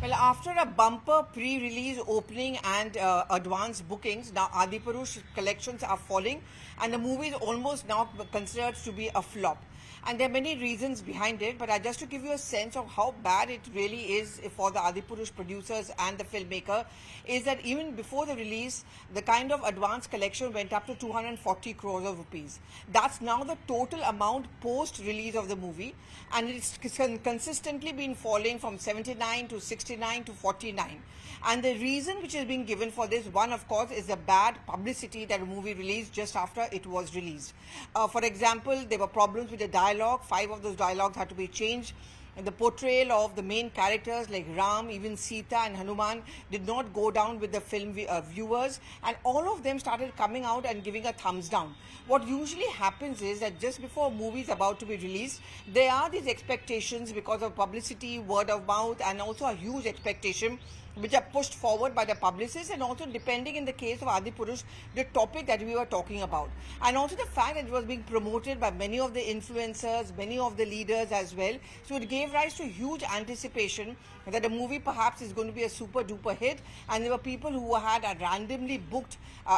Well, after a bumper pre-release opening and advance bookings, now Adipurush collections are falling and the movie is almost now considered to be a flop. And there are many reasons behind it, but just to give you a sense of how bad it really is for the Adipurush producers and the filmmaker, is that even before the release, the kind of advance collection went up to 240 crores of rupees. That's now the total amount post-release of the movie, and it's consistently been falling from 79 to 69 to 49. And the reason which is being given for this, one of course, is the bad publicity that the movie released just after it was released. For example, there were problems with the dialogue. 5 of those dialogues had to be changed. The portrayal of the main characters like Ram, even Sita and Hanuman did not go down with the film viewers, and all of them started coming out and giving a thumbs down. What usually happens is that just before a movie is about to be released, there are these expectations because of publicity, word of mouth, and also a huge expectation which are pushed forward by the publicists, and also, depending in the case of Adipurush, the topic that we were talking about, and also the fact that it was being promoted by many of the influencers, many of the leaders as well. So it gave rise to huge anticipation that the movie perhaps is going to be a super duper hit, and there were people who had randomly booked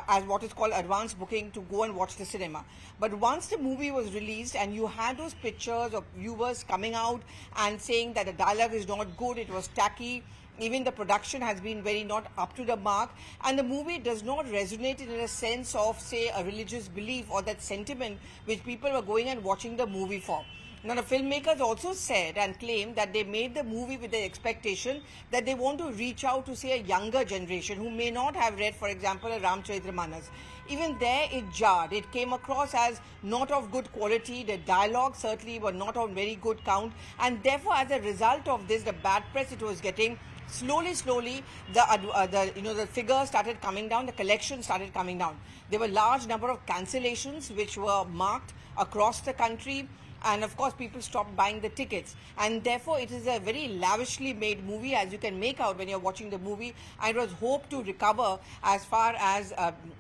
as what is called advance booking to go and watch the cinema. But once the movie was released and you had those pictures of viewers coming out and saying that the dialogue is not good, it was tacky, even the production has been very not up to the mark, and the movie does not resonate in a sense of, say, a religious belief or that sentiment which people were going and watching the movie for. Now, the filmmakers also said and claimed that they made the movie with the expectation that they want to reach out to, say, a younger generation who may not have read, for example, a Ramcharitamanas. Even there it jarred. It came across as not of good quality. The dialogue certainly were not on very good count, and therefore, as a result of this, the bad press it was getting, slowly, the figures started coming down, the collection started coming down. There were large number of cancellations which were marked across the country, and of course people stopped buying the tickets, and therefore it is a very lavishly made movie, as you can make out when you're watching the movie, and it was hoped to recover as far as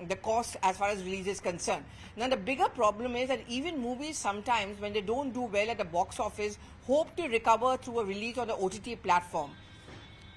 the cost as far as release is concerned. Now, the bigger problem is that even movies sometimes, when they don't do well at the box office, hope to recover through a release on the OTT platform.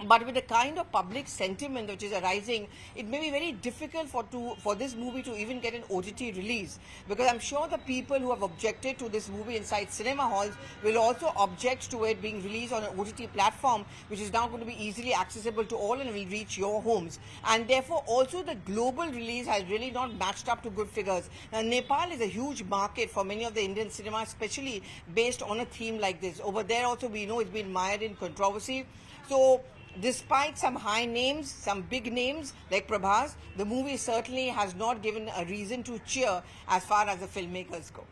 But with the kind of public sentiment which is arising, it may be very difficult for this movie to even get an OTT release, because I'm sure the people who have objected to this movie inside cinema halls will also object to it being released on an OTT platform, which is now going to be easily accessible to all and will reach your homes. And therefore also the global release has really not matched up to good figures. Now, Nepal is a huge market for many of the Indian cinemas, especially based on a theme like this. Over there also we know it's been mired in controversy. So despite some high names, some big names like Prabhas, the movie certainly has not given a reason to cheer as far as the filmmakers go.